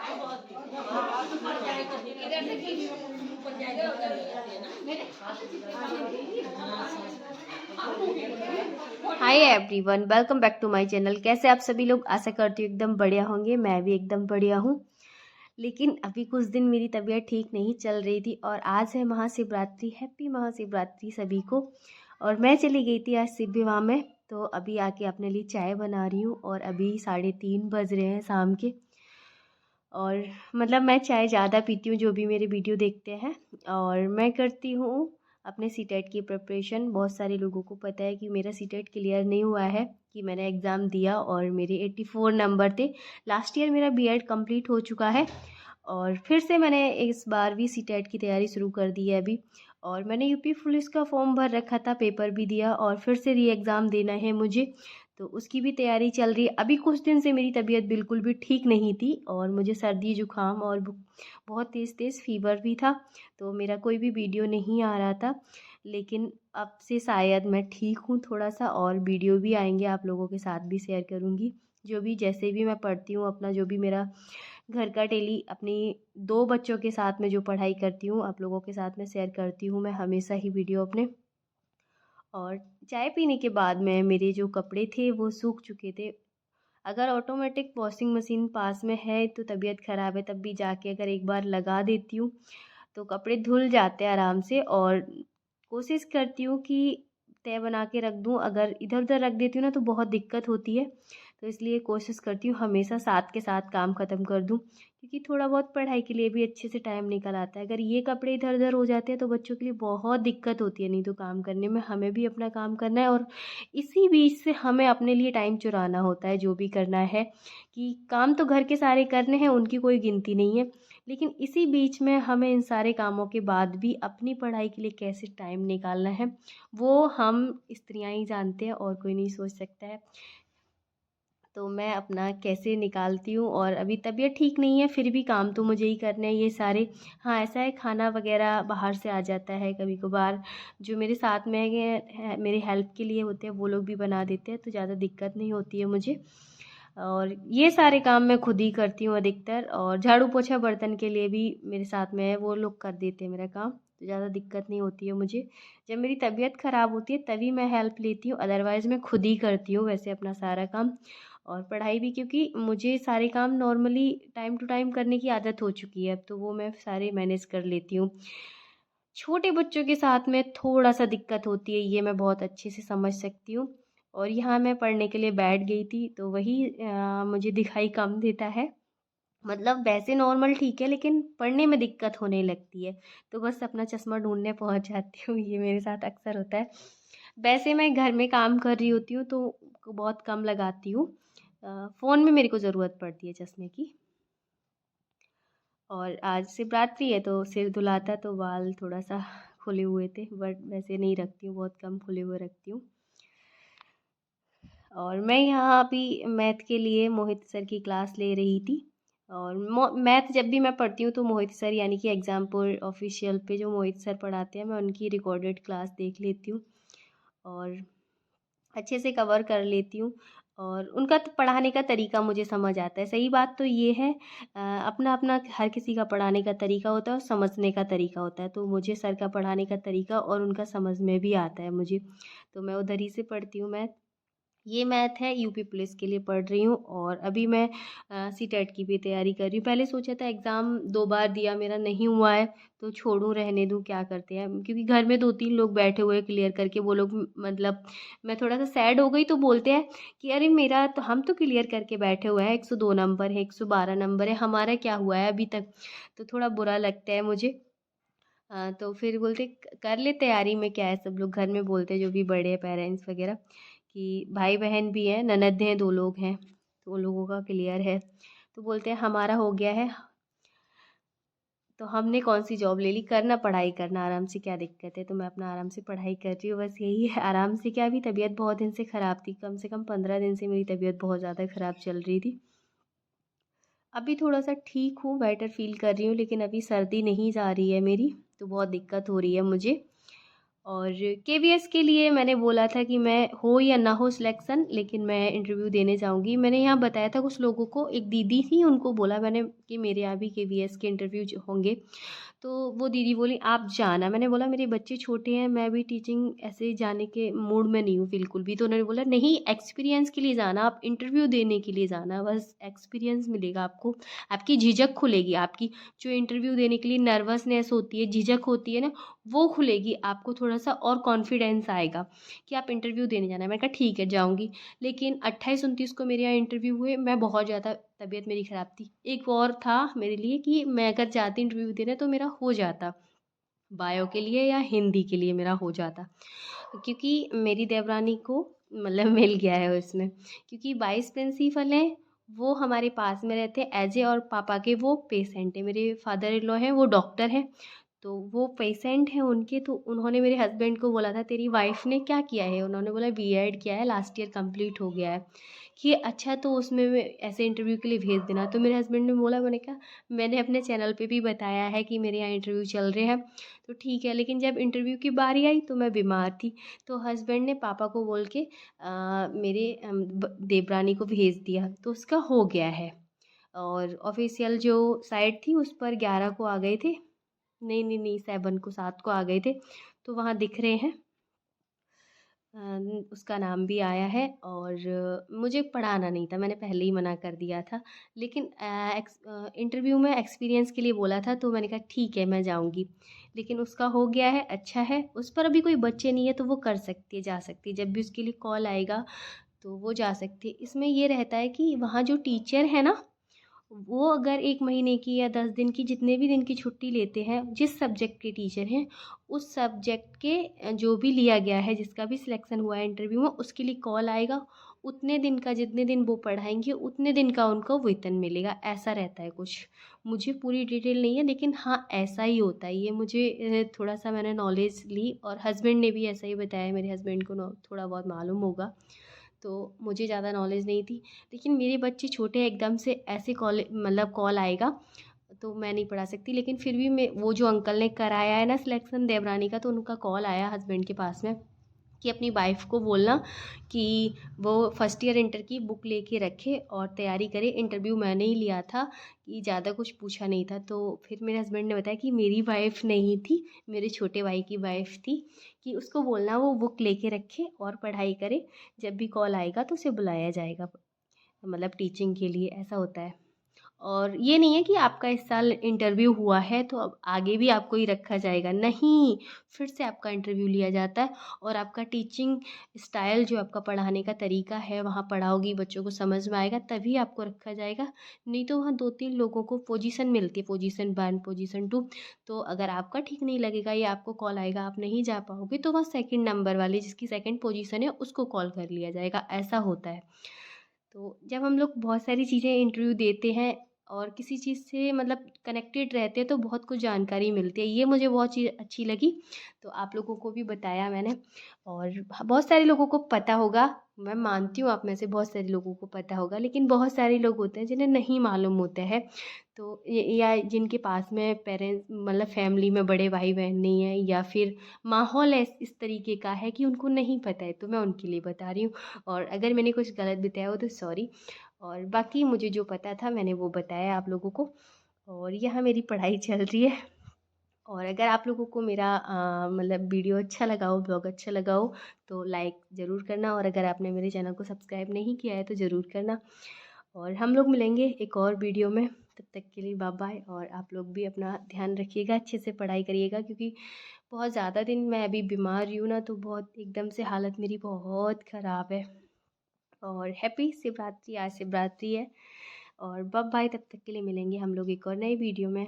Hi everyone, welcome back to my channel. कैसे आप सभी लोग? आशा करती हूँ एकदम बढ़िया होंगे। मैं भी एकदम बढ़िया हूँ। लेकिन अभी कुछ दिन मेरी तबीयत ठीक नहीं चल रही थी और आज है महाशिवरात्रि। हैप्पी महाशिवरात्रि सभी को। और मैं चली गई थी आज शिव विवाह में, तो अभी आके अपने लिए चाय बना रही हूँ और अभी 3:30 बज रहे हैं शाम के। और मतलब मैं चाय ज़्यादा पीती हूँ, जो भी मेरे वीडियो देखते हैं। और मैं करती हूँ अपने सीटेट की प्रिपरेशन। बहुत सारे लोगों को पता है कि मेरा सीटेट क्लियर नहीं हुआ है, कि मैंने एग्ज़ाम दिया और मेरे 84 नंबर थे। लास्ट ईयर मेरा बीएड कंप्लीट हो चुका है और फिर से मैंने इस बार भी सीटेट की तैयारी शुरू कर दी है अभी। और मैंने यूपी पुलिस का फॉर्म भर रखा था, पेपर भी दिया और फिर से री एग्ज़ाम देना है मुझे, तो उसकी भी तैयारी चल रही है। अभी कुछ दिन से मेरी तबीयत बिल्कुल भी ठीक नहीं थी और मुझे सर्दी जुकाम और बहुत तेज़ तेज़ फीवर भी था, तो मेरा कोई भी वीडियो नहीं आ रहा था। लेकिन अब से शायद मैं ठीक हूँ थोड़ा सा, और वीडियो भी आएंगे, आप लोगों के साथ भी शेयर करूँगी। जो भी जैसे भी मैं पढ़ती हूँ, अपना जो भी मेरा घर का डेली अपनी 2 बच्चों के साथ में जो पढ़ाई करती हूँ, आप लोगों के साथ में शेयर करती हूँ मैं हमेशा ही वीडियो अपने। और चाय पीने के बाद में मेरे जो कपड़े थे वो सूख चुके थे। अगर ऑटोमेटिक वॉशिंग मशीन पास में है तो तबीयत ख़राब है तब भी जाके अगर एक बार लगा देती हूँ तो कपड़े धुल जाते हैं आराम से। और कोशिश करती हूँ कि तय बना के रख दूँ, अगर इधर उधर रख देती हूँ ना तो बहुत दिक्कत होती है। तो इसलिए कोशिश करती हूँ हमेशा साथ के साथ काम ख़त्म कर दूँ, क्योंकि थोड़ा बहुत पढ़ाई के लिए भी अच्छे से टाइम निकल आता है। अगर ये कपड़े इधर उधर हो जाते हैं तो बच्चों के लिए बहुत दिक्कत होती है, नहीं तो काम करने में। हमें भी अपना काम करना है और इसी बीच से हमें अपने लिए टाइम चुराना होता है, जो भी करना है। कि काम तो घर के सारे करने हैं, उनकी कोई गिनती नहीं है, लेकिन इसी बीच में हमें इन सारे कामों के बाद भी अपनी पढ़ाई के लिए कैसे टाइम निकालना है, वो हम स्त्रियां ही जानते हैं और कोई नहीं सोच सकता है। तो मैं अपना कैसे निकालती हूँ। और अभी तबीयत ठीक नहीं है फिर भी काम तो मुझे ही करने हैं ये सारे। हाँ, ऐसा है खाना वगैरह बाहर से आ जाता है कभी कभार, जो मेरे साथ में मेरे हेल्प के लिए होते हैं वो लोग भी बना देते हैं, तो ज़्यादा दिक्कत नहीं होती है मुझे। और ये सारे काम मैं खुद ही करती हूँ अधिकतर। और झाड़ू पोछा बर्तन के लिए भी मेरे साथ में है, वो लोग कर देते हैं मेरा काम, तो ज़्यादा दिक्कत नहीं होती है मुझे। जब मेरी तबीयत ख़राब होती है तभी मैं हेल्प लेती हूँ, अदरवाइज़ मैं खुद ही करती हूँ वैसे अपना सारा काम। और पढ़ाई भी, क्योंकि मुझे सारे काम नॉर्मली टाइम टू टाइम करने की आदत हो चुकी है अब, तो वो मैं सारे मैनेज कर लेती हूँ। छोटे बच्चों के साथ में थोड़ा सा दिक्कत होती है, ये मैं बहुत अच्छे से समझ सकती हूँ। और यहाँ मैं पढ़ने के लिए बैठ गई थी तो वही मुझे दिखाई कम देता है। मतलब वैसे नॉर्मल ठीक है, लेकिन पढ़ने में दिक्कत होने लगती है, तो बस अपना चश्मा ढूंढने पहुंच जाती हूँ। ये मेरे साथ अक्सर होता है। वैसे मैं घर में काम कर रही होती हूँ तो बहुत कम लगाती हूँ। फ़ोन में मेरे को ज़रूरत पड़ती है चश्मे की। और आज शिवरात्रि है तो सिर धुला था तो बाल थोड़ा सा खुले हुए थे, बट वैसे नहीं रखती हूँ, बहुत कम खुले हुए रखती हूँ। और मैं यहाँ अभी मैथ के लिए मोहित सर की क्लास ले रही थी। और मैथ जब भी मैं पढ़ती हूँ तो मोहित सर यानी कि एग्जाम्पल ऑफिशियल पे जो मोहित सर पढ़ाते हैं, मैं उनकी रिकॉर्डेड क्लास देख लेती हूँ और अच्छे से कवर कर लेती हूँ। और उनका तो पढ़ाने का तरीका मुझे समझ आता है। सही बात तो ये है, अपना अपना हर किसी का पढ़ाने का तरीका होता है और समझने का तरीका होता है। तो मुझे सर का पढ़ाने का तरीका और उनका समझ में भी आता है मुझे, तो मैं उधर ही से पढ़ती हूँ मैथ। ये मैथ है, यूपी पुलिस के लिए पढ़ रही हूँ। और अभी मैं सीटेट की भी तैयारी कर रही हूँ। पहले सोचा था एग्ज़ाम 2 बार दिया, मेरा नहीं हुआ है तो छोड़ूं, रहने दूं, क्या करते हैं। क्योंकि घर में 2-3 लोग बैठे हुए क्लियर करके, वो लोग मतलब मैं थोड़ा सा सैड हो गई तो बोलते हैं कि अरे मेरा तो, हम तो क्लियर करके बैठे हुए हैं, 102 नंबर है, 112 नंबर है, हमारा क्या हुआ है अभी तक। तो थोड़ा बुरा लगता है मुझे। तो फिर बोलते कर ले तैयारी में, क्या है, सब लोग घर में बोलते हैं जो भी बड़े हैं पेरेंट्स वगैरह, कि भाई बहन भी हैं, ननद हैं, 2 लोग हैं, तो उन लोगों का क्लियर है। तो बोलते हैं हमारा हो गया है तो हमने कौन सी जॉब ले ली, करना पढ़ाई करना आराम से, क्या दिक्कत है। तो मैं अपना आराम से पढ़ाई कर रही हूँ, बस यही है। आराम से क्या, अभी तबीयत बहुत दिन से ख़राब थी, कम से कम 15 दिन से मेरी तबीयत बहुत ज़्यादा ख़राब चल रही थी। अभी थोड़ा सा ठीक हूँ, बेटर फील कर रही हूँ, लेकिन अभी सर्दी नहीं जा रही है मेरी, तो बहुत दिक्कत हो रही है मुझे। और केवीएस के लिए मैंने बोला था कि मैं हो या ना हो सिलेक्शन, लेकिन मैं इंटरव्यू देने जाऊंगी। मैंने यहाँ बताया था कुछ लोगों को, एक दीदी थी उनको बोला मैंने कि मेरे यहाँ भी केवीएस के इंटरव्यू होंगे, तो वो दीदी बोली आप जाना। मैंने बोला मेरे बच्चे छोटे हैं, मैं भी टीचिंग ऐसे जाने के मूड में नहीं हूँ बिल्कुल भी। तो उन्होंने बोला नहीं, एक्सपीरियंस के लिए जाना, आप इंटरव्यू देने के लिए जाना, बस एक्सपीरियंस मिलेगा आपको, आपकी झिझक खुलेगी, आपकी जो इंटरव्यू देने के लिए नर्वसनेस होती है, झिझक होती है ना, वो खुलेगी, आपको थोड़ा सा और कॉन्फिडेंस आएगा कि आप इंटरव्यू देने जाना है। मैंने कहा ठीक है जाऊँगी। लेकिन 28-29 को मेरे यहाँ इंटरव्यू हुए, मैं बहुत ज़्यादा तबीयत मेरी ख़राब थी। एक और था मेरे लिए कि मैं अगर जाती इंटरव्यू देने तो मेरा हो जाता, बायो के लिए या हिंदी के लिए मेरा हो जाता, क्योंकि मेरी देवरानी को मतलब मिल गया है उसमें, क्योंकि वाइस प्रिंसिपल हैं, वो हमारे पास में रहते हैं एज ए, और पापा के वो पेशेंट हैं, मेरे फादर इन लॉ हैं वो डॉक्टर हैं, तो वो पेशेंट हैं उनके। तो उन्होंने मेरे हस्बैंड को बोला था तेरी वाइफ ने क्या किया है, उन्होंने बोला बीएड किया है, लास्ट ईयर कंप्लीट हो गया है, कि अच्छा तो उसमें ऐसे इंटरव्यू के लिए भेज देना। तो मेरे हस्बैंड ने बोला, मैंने कहा मैंने अपने चैनल पे भी बताया है कि मेरे यहाँ इंटरव्यू चल रहे हैं, तो ठीक है। लेकिन जब इंटरव्यू की बारी आई तो मैं बीमार थी, तो हस्बैंड ने पापा को बोल के मेरे देवरानी को भेज दिया, तो उसका हो गया है। और ऑफिशियल जो साइट थी उस पर 11 को आ गए थे, नहीं नहीं नहीं 7 को, 7 को आ गए थे, तो वहाँ दिख रहे हैं। उसका नाम भी आया है। और मुझे पढ़ाना नहीं था, मैंने पहले ही मना कर दिया था। लेकिन इंटरव्यू में एक्सपीरियंस के लिए बोला था, तो मैंने कहा ठीक है मैं जाऊंगी। लेकिन उसका हो गया है, अच्छा है। उस पर अभी कोई बच्चे नहीं है, तो वो कर सकती है, जा सकती है, जब भी उसके लिए कॉल आएगा तो वो जा सकती है। इसमें ये रहता है कि वहाँ जो टीचर है ना, वो अगर 1 महीने की या 10 दिन की, जितने भी दिन की छुट्टी लेते हैं, जिस सब्जेक्ट के टीचर हैं, उस सब्जेक्ट के जो भी लिया गया है, जिसका भी सिलेक्शन हुआ है इंटरव्यू में, उसके लिए कॉल आएगा, उतने दिन का, जितने दिन वो पढ़ाएंगे उतने दिन का उनको वेतन मिलेगा, ऐसा रहता है कुछ। मुझे पूरी डिटेल नहीं है, लेकिन हाँ ऐसा ही होता है। ये मुझे थोड़ा सा मैंने नॉलेज ली, और हस्बैंड ने भी ऐसा ही बताया, मेरे हस्बैंड को थोड़ा बहुत मालूम होगा, तो मुझे ज़्यादा नॉलेज नहीं थी। लेकिन मेरे बच्चे छोटे हैं, एकदम से ऐसे कॉल मतलब कॉल आएगा तो मैं नहीं पढ़ा सकती। लेकिन फिर भी मैं, वो जो अंकल ने कराया है ना सिलेक्शन देवरानी का, तो उनका कॉल आया हस्बैंड के पास में कि अपनी वाइफ को बोलना कि वो फर्स्ट ईयर इंटर की बुक लेके रखे और तैयारी करे, इंटरव्यू मैंने ही लिया था, कि ज़्यादा कुछ पूछा नहीं था। तो फिर मेरे हस्बैंड ने बताया कि मेरी वाइफ नहीं थी, मेरे छोटे भाई की वाइफ थी, कि उसको बोलना वो बुक लेके रखे और पढ़ाई करे, जब भी कॉल आएगा तो उसे बुलाया जाएगा, मतलब टीचिंग के लिए, ऐसा होता है। और ये नहीं है कि आपका इस साल इंटरव्यू हुआ है तो अब आगे भी आपको ही रखा जाएगा, नहीं, फिर से आपका इंटरव्यू लिया जाता है, और आपका टीचिंग स्टाइल, जो आपका पढ़ाने का तरीका है, वहाँ पढ़ाओगी, बच्चों को समझ में आएगा, तभी आपको रखा जाएगा। नहीं तो वहाँ 2-3 लोगों को पोजीशन मिलती है, पोजीशन 1, पोजीशन 2, तो अगर आपका ठीक नहीं लगेगा या आपको कॉल आएगा, आप नहीं जा पाओगे, तो वहाँ सेकंड नंबर वाले, जिसकी सेकंड पोजीशन है, उसको कॉल कर लिया जाएगा, ऐसा होता है। तो जब हम लोग बहुत सारी चीज़ें इंटरव्यू देते हैं और किसी चीज़ से मतलब कनेक्टेड रहते हैं, तो बहुत कुछ जानकारी मिलती है, ये मुझे बहुत चीज़ अच्छी लगी, तो आप लोगों को भी बताया मैंने। और बहुत सारे लोगों को पता होगा, मैं मानती हूँ आप में से बहुत सारे लोगों को पता होगा, लेकिन बहुत सारे लोग होते हैं जिन्हें नहीं मालूम होता है, तो या जिनके पास में पेरेंट्स मतलब फैमिली में बड़े भाई बहन नहीं है, या फिर माहौल इस तरीके का है कि उनको नहीं पता है, तो मैं उनके लिए बता रही हूँ। और अगर मैंने कुछ गलत बताया हो तो सॉरी। और बाकी मुझे जो पता था मैंने वो बताया आप लोगों को। और यहाँ मेरी पढ़ाई चल रही है। और अगर आप लोगों को मेरा मतलब वीडियो अच्छा लगा हो, ब्लॉग अच्छा लगा हो, तो लाइक ज़रूर करना, और अगर आपने मेरे चैनल को सब्सक्राइब नहीं किया है तो ज़रूर करना। और हम लोग मिलेंगे एक और वीडियो में, तब तक के लिए बाय बाय। और आप लोग भी अपना ध्यान रखिएगा, अच्छे से पढ़ाई करिएगा, क्योंकि बहुत ज़्यादा दिन मैं अभी बीमार रही हूँ ना, तो बहुत एकदम से हालत मेरी बहुत ख़राब है। और हैप्पी शिवरात्रि, आज शिवरात्रि है। और बाय बाय, तब तक के लिए मिलेंगे हम लोग एक और नई वीडियो में।